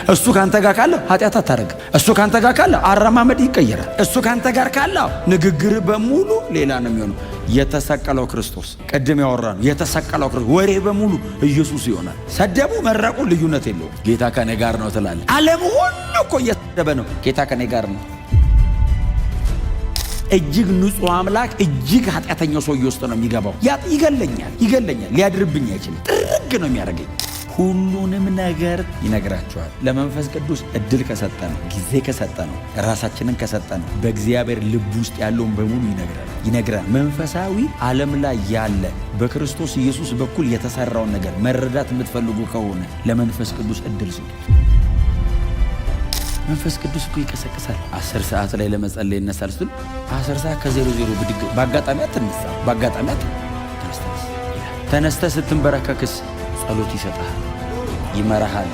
እሱ ካንተ ጋር ካለ ኃጢአት አታረግ። እሱ ካንተ ጋር ካለ አረማመድ ይቀየራል። እሱ ካንተ ጋር ካለ ንግግር በሙሉ ሌላ ነው የሚሆነው። የተሰቀለው ክርስቶስ ቅድም ያወራነው የተሰቀለው ክርስቶስ ወሬ በሙሉ ኢየሱስ ይሆናል። ሰደቡ መረቁ ልዩነት የለውም። ጌታ ከኔ ጋር ነው ትላለህ። ዓለም ሁሉ እኮ እየሰደበ ነው። ጌታ ከኔ ጋር ነው። እጅግ ንጹህ አምላክ እጅግ ኃጢአተኛው ሰው ውስጥ ነው የሚገባው። ይገለኛል፣ ሊያድርብኝ አይችልም። ጥርግ ነው የሚያደርገኝ። ሁሉንም ነገር ይነግራቸዋል። ለመንፈስ ቅዱስ እድል ከሰጠነው፣ ጊዜ ከሰጠነው፣ ራሳችንን ከሰጠነው በእግዚአብሔር ልብ ውስጥ ያለውን በሙሉ ይነግራል። መንፈሳዊ ዓለም ላይ ያለ በክርስቶስ ኢየሱስ በኩል የተሰራውን ነገር መረዳት የምትፈልጉ ከሆነ ለመንፈስ ቅዱስ እድል ስጡ። መንፈስ ቅዱስ እኮ ይቀሰቅሳል። 10 ሰዓት ላይ ለመጸለይ ይነሳል ስትል 10 ሰዓት ከ00 ብድግ በአጋጣሚ አትነሳ። በአጋጣሚ ተነስተህ ስትንበረከክስ ጸሎት ይሰጣል፣ ይመራሃል።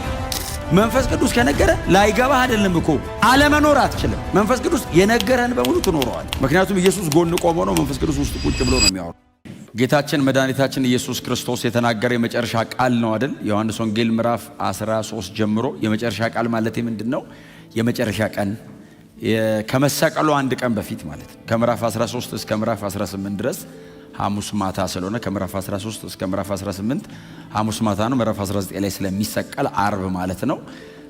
መንፈስ ቅዱስ ከነገረ ላይገባህ አይደለም እኮ አለመኖር አትችልም። መንፈስ ቅዱስ የነገረን በሙሉ ትኖረዋል። ምክንያቱም ኢየሱስ ጎን ቆሞ ነው፣ መንፈስ ቅዱስ ውስጥ ቁጭ ብሎ ነው የሚያወራው። ጌታችን መድኃኒታችን ኢየሱስ ክርስቶስ የተናገረ የመጨረሻ ቃል ነው አይደል? ዮሐንስ ወንጌል ምዕራፍ 13 ጀምሮ የመጨረሻ ቃል ማለት ምንድነው? የመጨረሻ ቀን ከመሰቀሉ አንድ ቀን በፊት ማለት ከምዕራፍ 13 እስከ ምዕራፍ 18 ድረስ ሐሙስ ማታ ስለሆነ ከምዕራፍ 13 እስከ ምዕራፍ 18 ሐሙስ ማታ ነው። ምዕራፍ 19 ላይ ስለሚሰቀል አርብ ማለት ነው።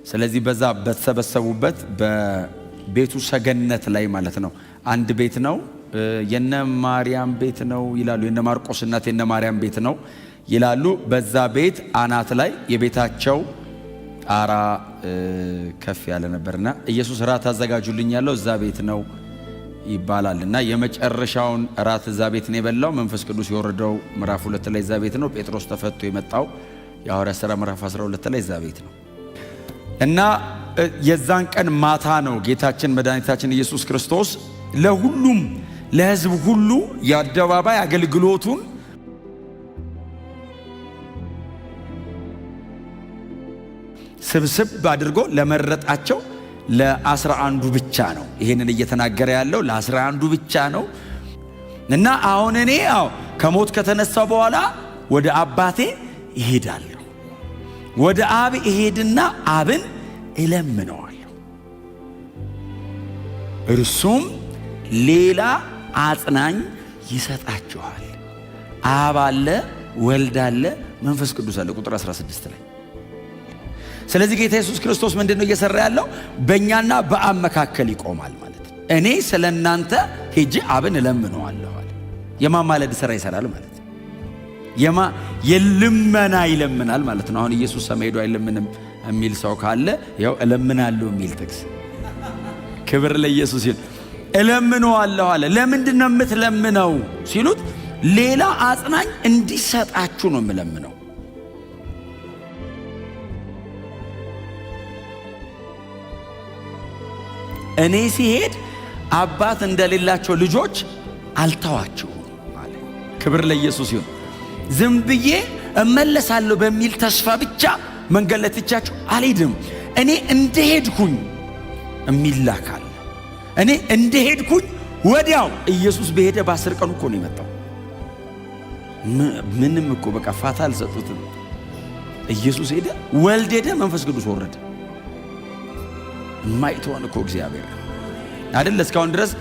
ስለዚህ በዛ በተሰበሰቡበት በቤቱ ሰገነት ላይ ማለት ነው። አንድ ቤት ነው፣ የነ ማርያም ቤት ነው ይላሉ። የነ ማርቆስ እናት የነ ማርያም ቤት ነው ይላሉ። በዛ ቤት አናት ላይ የቤታቸው ጣራ ከፍ ያለ ነበርና ኢየሱስ ራት አዘጋጁልኝ ያለው እዛ ቤት ነው ይባላል። እና የመጨረሻውን ራት እዛ ቤት ነው የበላው። መንፈስ ቅዱስ የወረደው ምዕራፍ 2 ላይ እዛ ቤት ነው። ጴጥሮስ ተፈቶ የመጣው የሐዋርያት ሥራ ምዕራፍ 12 ላይ እዛ ቤት ነው። እና የዛን ቀን ማታ ነው ጌታችን መድኃኒታችን ኢየሱስ ክርስቶስ ለሁሉም ለሕዝብ ሁሉ የአደባባይ አገልግሎቱን ስብስብ አድርጎ ለመረጣቸው ለ11 ብቻ ነው ይሄንን እየተናገረ ያለው። ለ11 ብቻ ነው። እና አሁን እኔ ከሞት ከተነሳው በኋላ ወደ አባቴ እሄዳለሁ፣ ወደ አብ እሄድና አብን እለምነዋለሁ፣ እርሱም ሌላ አጽናኝ ይሰጣችኋል። አብ አለ፣ ወልድ አለ፣ መንፈስ ቅዱስ አለ። ቁጥር 16 ላይ ስለዚህ ጌታ ኢየሱስ ክርስቶስ ምንድነው እየሰራ ያለው? በእኛና በአብ መካከል ይቆማል ማለት ነው። እኔ ስለናንተ ሄጄ አብን እለምነዋለሁ አለ። የማማለድ ሥራ ይሰራል ማለት ነው። የልመና ይለምናል ማለት ነው። አሁን ኢየሱስ ሰማይ ሄዶ አይለምንም የሚል ሰው ካለ ያው እለምናለሁ የሚል ጥቅስ። ክብር ለኢየሱስ ይሁን። እለምነዋለሁ አለ። ለምንድነው የምትለምነው ሲሉት ሌላ አጽናኝ እንዲሰጣችሁ ነው የምለምነው። እኔ ሲሄድ አባት እንደሌላቸው ልጆች አልተዋችሁም ማለት። ክብር ለኢየሱስ ይሁን። ዝም ብዬ እመለሳለሁ በሚል ተስፋ ብቻ መንገድ ላይ ትቻችሁ አልሄድም። እኔ እንደሄድኩኝ የሚላካል። እኔ እንደሄድኩኝ ወዲያው ኢየሱስ በሄደ በ10 ቀኑ እኮ ነው የመጣው። ምንም እኮ በቃ ፋታ አልሰጡትም። ኢየሱስ ሄደ፣ ወልድ ሄደ፣ መንፈስ ቅዱስ ወረደ። ማይተውን እኮ እግዚአብሔር አይደል? እስካሁን ድረስ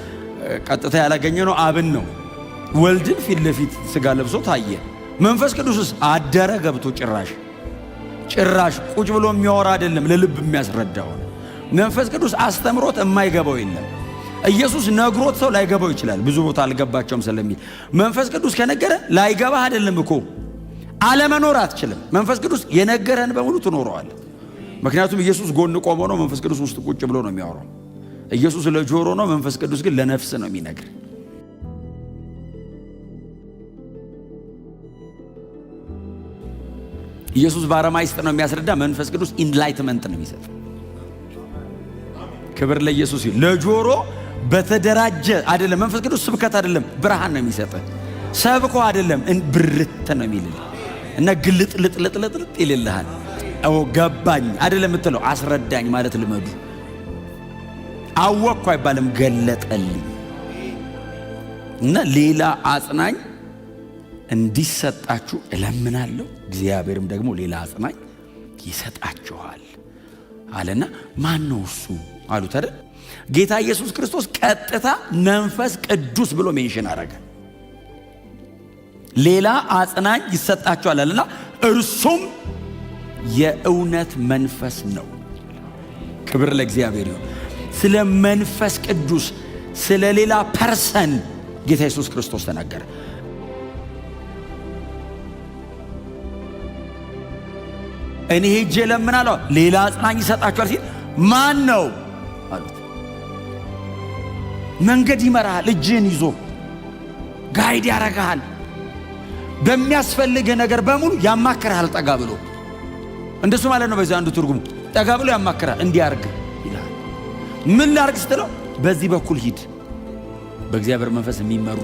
ቀጥታ ያላገኘ ነው አብን ነው። ወልድን ፊት ለፊት ስጋ ለብሶ ታየ። መንፈስ ቅዱስስ አደረ ገብቶ ጭራሽ ቁጭ ብሎ የሚያወራ አይደለም፣ ለልብ የሚያስረዳው። መንፈስ ቅዱስ አስተምሮት የማይገባው የለም። ኢየሱስ ነግሮት ሰው ላይገባው ይችላል፣ ብዙ ቦታ አልገባቸውም ስለሚል። መንፈስ ቅዱስ ከነገረ ላይገባህ አይደለም እኮ አለመኖር አትችልም። መንፈስ ቅዱስ የነገረን በሙሉ ትኖረዋለህ። ምክንያቱም ኢየሱስ ጎን ቆሞ ነው፣ መንፈስ ቅዱስ ውስጥ ቁጭ ብሎ ነው የሚያወራው። ኢየሱስ ለጆሮ ነው፣ መንፈስ ቅዱስ ግን ለነፍስ ነው የሚነግር። ኢየሱስ በአረማይስጥ ነው የሚያስረዳ፣ መንፈስ ቅዱስ ኢንላይትመንት ነው የሚሰጥ። ክብር ለኢየሱስ ይሁን። ለጆሮ በተደራጀ አይደለም። መንፈስ ቅዱስ ስብከት አይደለም፣ ብርሃን ነው የሚሰጥ። ሰብኮ አይደለም፣ ብርት ነው የሚልል እና ግልጥ ልጥ ይልልሃል። ገባኝ አይደለም የምትለው፣ አስረዳኝ ማለት ልመዱ። አወቅኩ አይባልም፣ ገለጠልኝ። እና ሌላ አጽናኝ እንዲሰጣችሁ እለምናለሁ፣ እግዚአብሔርም ደግሞ ሌላ አጽናኝ ይሰጣችኋል። አለና ማን ነው እሱ አሉት አይደል? ጌታ ኢየሱስ ክርስቶስ ቀጥታ መንፈስ ቅዱስ ብሎ ሜንሽን አረገ። ሌላ አጽናኝ ይሰጣችኋል አለና እርሱም የእውነት መንፈስ ነው። ክብር ለእግዚአብሔር ይሁን። ስለ መንፈስ ቅዱስ ስለ ሌላ ፐርሰን ጌታ ኢየሱስ ክርስቶስ ተናገረ። እኔ ሄጄ ለምናለሁ ሌላ አጽናኝ ይሰጣችኋል ሲል ማን ነው አሉት። መንገድ ይመራሃል፣ እጅህን ይዞ ጋይድ ያረጋሃል፣ በሚያስፈልግህ ነገር በሙሉ ያማክርሃል። ጠጋ ብሎ እንደሱ ማለት ነው። በዚህ አንዱ ትርጉሙ ጠጋ ብሎ ያማክርሃል። እንዲያርግ ይላል። ምን ላርግ ስትለው በዚህ በኩል ሂድ። በእግዚአብሔር መንፈስ የሚመሩ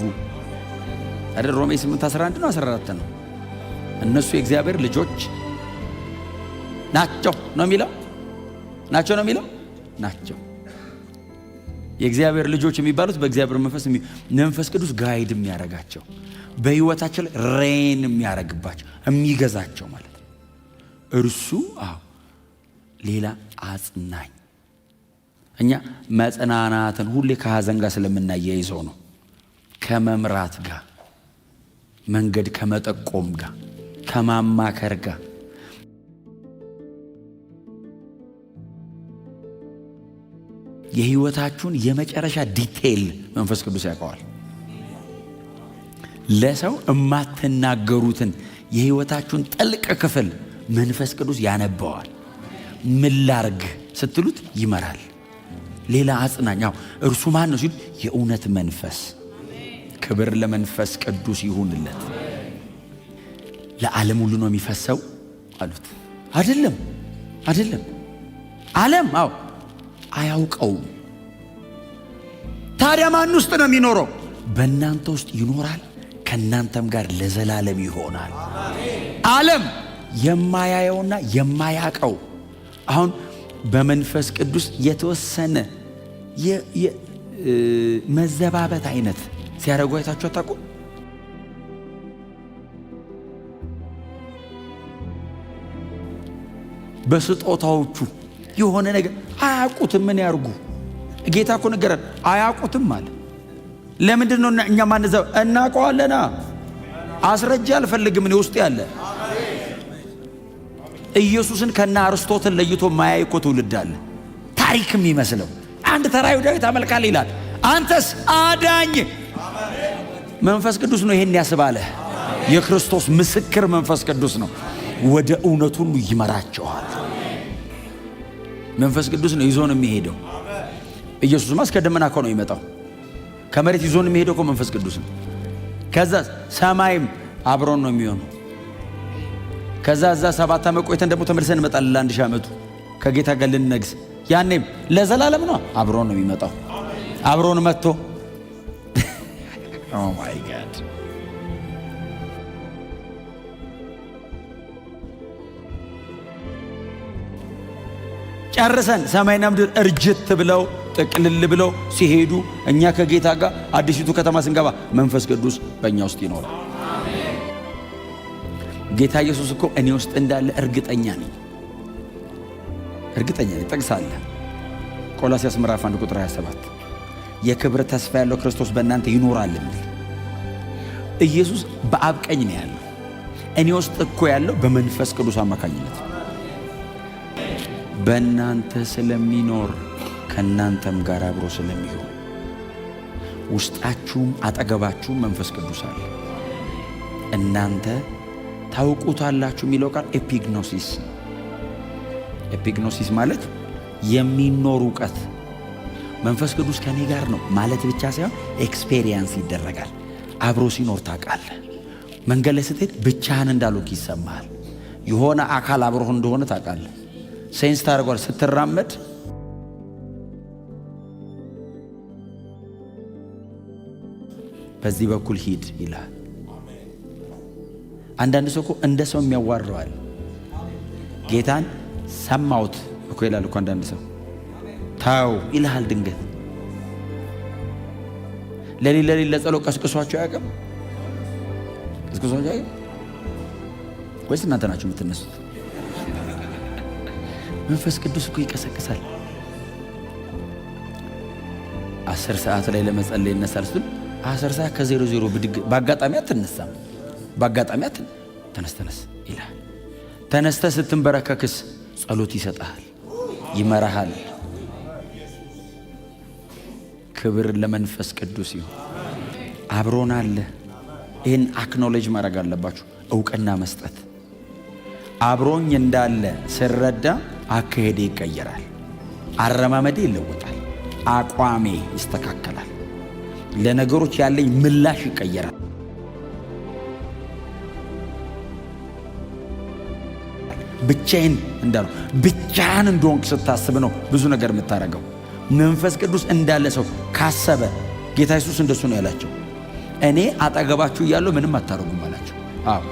አይደል? ሮሜ 8:11 ነው 14 ነው። እነሱ የእግዚአብሔር ልጆች ናቸው ነው የሚለው። ናቸው ነው የሚለው። ናቸው የእግዚአብሔር ልጆች የሚባሉት በእግዚአብሔር መንፈስ ቅዱስ ጋይድ የሚያረጋቸው በህይወታቸው ላይ ሬን የሚያረግባቸው የሚገዛቸው ማለት ነው። እርሱ ሌላ አጽናኝ። እኛ መጽናናትን ሁሌ ከሐዘን ጋር ስለምናያይዘው ነው። ከመምራት ጋር፣ መንገድ ከመጠቆም ጋር፣ ከማማከር ጋር የህይወታችሁን የመጨረሻ ዲቴይል መንፈስ ቅዱስ ያውቀዋል። ለሰው እማትናገሩትን የህይወታችሁን ጥልቅ ክፍል መንፈስ ቅዱስ ያነበዋል። ምን ላርግ ስትሉት ይመራል። ሌላ አጽናኛው እርሱ ማን ነው ሲሉ የእውነት መንፈስ። ክብር ለመንፈስ ቅዱስ ይሁንለት። ለዓለም ሁሉ ነው የሚፈሰው አሉት። አይደለም ዓለም አያውቀውም። ታዲያ ማን ውስጥ ነው የሚኖረው? በእናንተ ውስጥ ይኖራል፣ ከእናንተም ጋር ለዘላለም ይሆናል። ዓለም የማያየውና የማያውቀው አሁን በመንፈስ ቅዱስ የተወሰነ መዘባበት አይነት ሲያደርጉ አይታችሁ አታውቁ? በስጦታዎቹ የሆነ ነገር አያውቁትም። ምን ያርጉ? ጌታ እኮ ነገረን፣ አያውቁትም አለ። ለምንድን ነው እኛ ማንዘው? እናውቀዋለና። አስረጃ አልፈልግም። እኔ ውስጥ ያለ ኢየሱስን ከና አርስቶትን ለይቶ ማያይ እኮ ትውልድ አለ። ታሪክ የሚመስለው አንድ ተራ ይሁዳዊ ታመልካለህ ይላል። አንተስ አዳኝ መንፈስ ቅዱስ ነው ይሄን ያስባለ። የክርስቶስ ምስክር መንፈስ ቅዱስ ነው። ወደ እውነት ሁሉ ይመራቸዋል። መንፈስ ቅዱስ ነው ይዞን የሚሄደው። ኢየሱስማ እስከ ደመና እኮ ነው የሚመጣው። ከመሬት ይዞን የሚሄደው እኮ መንፈስ ቅዱስ ነው። ከዛ ሰማይም አብሮን ነው የሚሆነው። ከዛ እዛ 7 ዓመት ቆይተን ደግሞ ተመልሰን እንመጣለን ለ1000 ዓመቱ ከጌታ ጋር ልንነግስ። ያኔም ለዘላለም ነው አብሮን ነው የሚመጣው። አብሮን መጥቶ ኦ ማይ ጋድ ጨርሰን ሰማይና ምድር እርጅት ብለው ጥቅልል ብለው ሲሄዱ እኛ ከጌታ ጋር አዲሲቱ ከተማ ስንገባ መንፈስ ቅዱስ በእኛ ውስጥ ይኖራል። ጌታ ኢየሱስ እኮ እኔ ውስጥ እንዳለ እርግጠኛ ነኝ። ጠቅሳለሁ። ቆላስይስ ምዕራፍ 1 ቁጥር 27 የክብር ተስፋ ያለው ክርስቶስ በእናንተ ይኖራል የሚል ኢየሱስ በአብ ቀኝ ነው ያለው። እኔ ውስጥ እኮ ያለው በመንፈስ ቅዱስ አማካኝነት በእናንተ ስለሚኖር ከእናንተም ጋር አብሮ ስለሚሆን ውስጣችሁም አጠገባችሁም መንፈስ ቅዱስ አለ። እናንተ ታውቁታላችሁ የሚለው ቃል ኤፒግኖሲስ ማለት የሚኖር እውቀት። መንፈስ ቅዱስ ከኔ ጋር ነው ማለት ብቻ ሳይሆን ኤክስፔሪየንስ ይደረጋል። አብሮ ሲኖር ታውቃለህ። መንገድ ላይ ስትሄድ ብቻህን እንዳልሆንክ ይሰማሃል። የሆነ አካል አብሮህ እንደሆነ ታውቃለህ። ሴንስ ታደርገዋለህ። ስትራመድ በዚህ በኩል ሂድ ይላል። አንዳንድ ሰው እኮ እንደ ሰው የሚያዋራዋል። ጌታን ሰማሁት እኮ ይላል እኮ አንዳንድ ሰው ታው ይልሃል። ድንገት ለሊት ለጸሎት ቀስቅሷቸው አያውቅም? ወይስ እናንተ ናችሁ የምትነሱት? መንፈስ ቅዱስ እኮ ይቀሰቅሳል። 10 ሰዓት ላይ ለመጸለይ ይነሳል ስትል 10 ሰዓት ከ00 ብድግ በአጋጣሚ አትነሳም። በአጋጣሚ ተነስ ይላል። ተነስተህ ስትንበረከክስ ጸሎት ይሰጣል፣ ይመራሃል። ክብር ለመንፈስ ቅዱስ ይሁን። አብሮን አለ። ይህን አክኖሌጅ ማድረግ አለባችሁ። እውቅና መስጠት። አብሮኝ እንዳለ ስረዳ አካሄዴ ይቀየራል፣ አረማመዴ ይለወጣል፣ አቋሜ ይስተካከላል፣ ለነገሮች ያለኝ ምላሽ ይቀየራል። ብቻዬን እንዳለው ብቻህን እንደሆንክ ስታስብ ነው ብዙ ነገር የምታደርገው። መንፈስ ቅዱስ እንዳለ ሰው ካሰበ ጌታ ኢየሱስ እንደሱ ነው ያላቸው። እኔ አጠገባችሁ እያለሁ ምንም አታደርጉም አላቸው። አዎ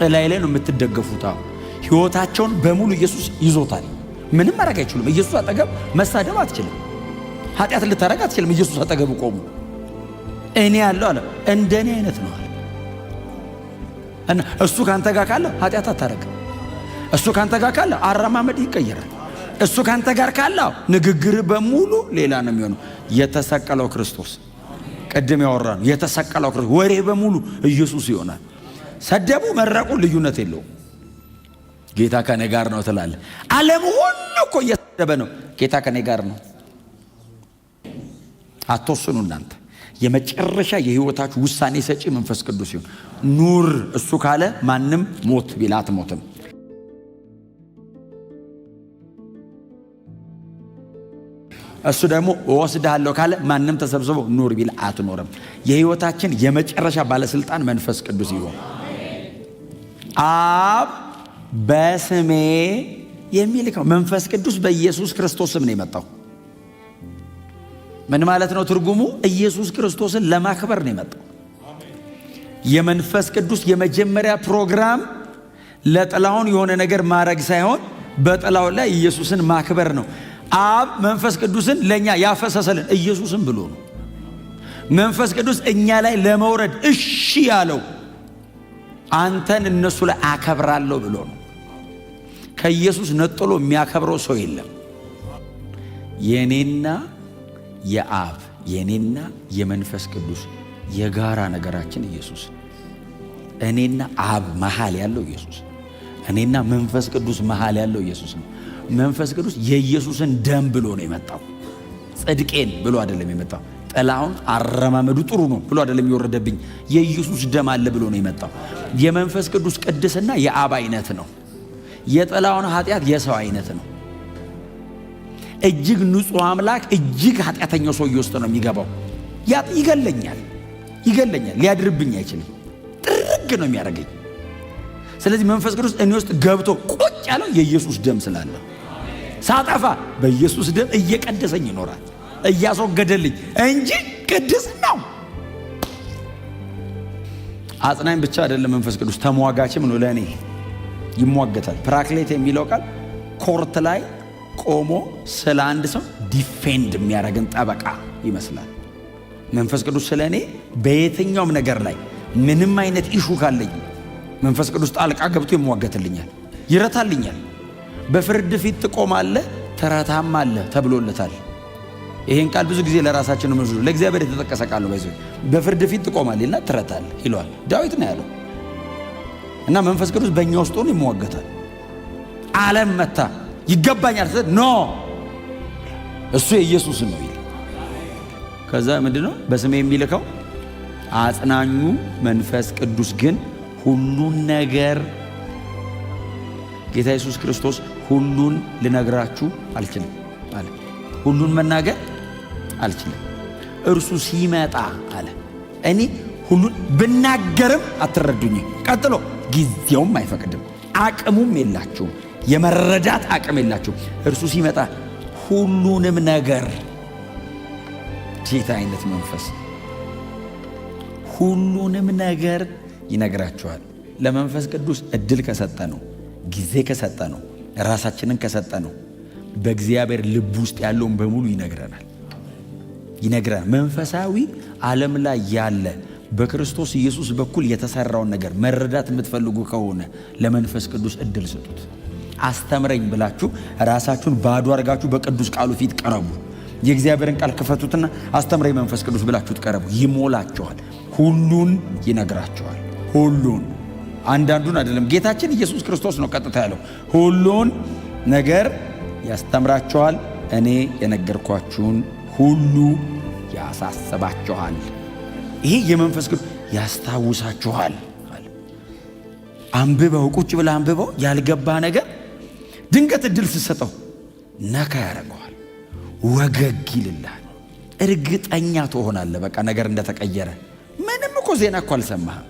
እላይ ላይ ነው የምትደገፉት። አዎ ሕይወታቸውን በሙሉ ኢየሱስ ይዞታል። ምንም ማድረግ አይችሉም። ኢየሱስ አጠገብ መሳደብ አትችልም፣ ኃጢአት ልታረግ አትችልም። ኢየሱስ አጠገብ ቆሙ። እኔ ያለው አለ እንደኔ አይነት ነው አለ እና እሱ ካንተ ጋር ካለ ኃጢአት አታረግም። እሱ ካንተ ጋር ካለ አረማመድ ይቀየራል። እሱ ካንተ ጋር ካለ ንግግር በሙሉ ሌላ ነው የሚሆነው። የተሰቀለው ክርስቶስ ቅድም ያወራን የተሰቀለው ክርስቶስ ወሬ በሙሉ ኢየሱስ ይሆናል። ሰደቡ መረቁ ልዩነት የለውም። ጌታ ከኔ ጋር ነው ትላለህ። ዓለም ሁሉ እኮ እየሰደበ ነው። ጌታ ከኔ ጋር ነው። አትወስኑ እናንተ። የመጨረሻ የህይወታችሁ ውሳኔ ሰጪ መንፈስ ቅዱስ ይሁን። ኑር እሱ ካለ ማንም ሞት ቢል አትሞትም። እሱ ደግሞ ወስደሃለሁ ካለ ማንም ተሰብስቦ ኑር ቢል አትኖርም። የህይወታችን የመጨረሻ ባለስልጣን መንፈስ ቅዱስ ይሁን። አብ በስሜ የሚልከው መንፈስ ቅዱስ በኢየሱስ ክርስቶስ ስም ነው የመጣው። ምን ማለት ነው ትርጉሙ? ኢየሱስ ክርስቶስን ለማክበር ነው የመጣው። የመንፈስ ቅዱስ የመጀመሪያ ፕሮግራም ለጥላውን የሆነ ነገር ማድረግ ሳይሆን በጥላው ላይ ኢየሱስን ማክበር ነው። አብ መንፈስ ቅዱስን ለኛ ያፈሰሰልን ኢየሱስን ብሎ ነው። መንፈስ ቅዱስ እኛ ላይ ለመውረድ እሺ ያለው አንተን እነሱ ላይ አከብራለሁ ብሎ ነው። ከኢየሱስ ነጥሎ የሚያከብረው ሰው የለም። የኔና የአብ የኔና የመንፈስ ቅዱስ የጋራ ነገራችን ኢየሱስ። እኔና አብ መሃል ያለው ኢየሱስ፣ እኔና መንፈስ ቅዱስ መሃል ያለው ኢየሱስ ነው። መንፈስ ቅዱስ የኢየሱስን ደም ብሎ ነው የመጣው። ጽድቄን ብሎ አይደለም የመጣው። ጥላውን አረማመዱ ጥሩ ነው ብሎ አይደለም የወረደብኝ። የኢየሱስ ደም አለ ብሎ ነው የመጣው። የመንፈስ ቅዱስ ቅድስና የአብ አይነት ነው። የጥላውን ኃጢአት የሰው አይነት ነው። እጅግ ንጹሕ አምላክ እጅግ ኃጢአተኛው ሰው ውስጥ ነው የሚገባው። ይገለኛል፣ ሊያድርብኝ አይችልም። ጥርግ ነው የሚያደርገኝ። ስለዚህ መንፈስ ቅዱስ እኔ ውስጥ ገብቶ ቁጭ ያለው የኢየሱስ ደም ስላለ ሳጠፋ በኢየሱስ ደም እየቀደሰኝ ይኖራል፣ እያስወገደልኝ እንጂ ቅድስናው አጽናኝ ብቻ አይደለም። መንፈስ ቅዱስ ተሟጋችም ነው። ለእኔ ይሟገታል። ፕራክሌት የሚለው ቃል ኮርት ላይ ቆሞ ስለ አንድ ሰው ዲፌንድ የሚያደርግን ጠበቃ ይመስላል። መንፈስ ቅዱስ ስለ እኔ በየትኛውም ነገር ላይ ምንም አይነት ኢሹ ካለኝ መንፈስ ቅዱስ ጣልቃ ገብቶ ይሟገትልኛል፣ ይረታልኛል። በፍርድ ፊት ትቆማለህ ትረታማለህ ተብሎለታል። ይሄን ቃል ብዙ ጊዜ ለራሳችን ነው፣ ለእግዚአብሔር የተጠቀሰ ቃል ነው። በፍርድ ፊት ትቆማለህና ትረታለህ ይለዋል። ዳዊት ነው ያለው። እና መንፈስ ቅዱስ በእኛ ውስጥ ሆኖ ይሟገታል። ዓለም መታ ይገባኛል ስለ ኖ እሱ የኢየሱስ ነው ይል። ከዛ ምንድነው በስሜ የሚልከው አጽናኙ መንፈስ ቅዱስ ግን ሁሉን ነገር ጌታ ኢየሱስ ክርስቶስ ሁሉን ልነግራችሁ አልችልም አለ። ሁሉን መናገር አልችልም። እርሱ ሲመጣ አለ እኔ ሁሉን ብናገርም አትረዱኝም። ቀጥሎ ጊዜውም አይፈቅድም፣ አቅሙም የላችሁም፣ የመረዳት አቅም የላችሁም። እርሱ ሲመጣ ሁሉንም ነገር ጌታ አይነት መንፈስ ሁሉንም ነገር ይነግራችኋል። ለመንፈስ ቅዱስ እድል ከሰጠ ነው፣ ጊዜ ከሰጠ ነው፣ ራሳችንን ከሰጠ ነው፣ በእግዚአብሔር ልብ ውስጥ ያለውን በሙሉ ይነግረናል። መንፈሳዊ ዓለም ላይ ያለ በክርስቶስ ኢየሱስ በኩል የተሰራውን ነገር መረዳት የምትፈልጉ ከሆነ ለመንፈስ ቅዱስ እድል ስጡት። አስተምረኝ ብላችሁ ራሳችሁን ባዶ አድርጋችሁ በቅዱስ ቃሉ ፊት ቀረቡ። የእግዚአብሔርን ቃል ክፈቱትና አስተምረኝ መንፈስ ቅዱስ ብላችሁ ተቀረቡ። ይሞላችኋል፣ ሁሉን ይነግራችኋል። ሁሉን፣ አንዳንዱን አይደለም። ጌታችን ኢየሱስ ክርስቶስ ነው ቀጥታ ያለው። ሁሉን ነገር ያስተምራችኋል፣ እኔ የነገርኳችሁን ሁሉ ያሳስባችኋል። ይሄ የመንፈስ ቅዱስ ያስታውሳችኋል። አንብበው፣ ቁጭ ብለህ አንብበው። ያልገባ ነገር ድንገት እድል ስትሰጠው ነካ ያደርገዋል፣ ወገግ ይልልሃል። እርግጠኛ ትሆናለህ በቃ ነገር እንደተቀየረ። ምንም እኮ ዜና እኮ አልሰማህም።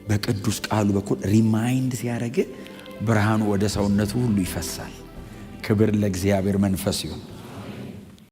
በቅዱስ ቃሉ በኩል ሪማይንድ ሲያደርግ ብርሃኑ ወደ ሰውነቱ ሁሉ ይፈሳል። ክብር ለእግዚአብሔር መንፈስ ይሁን።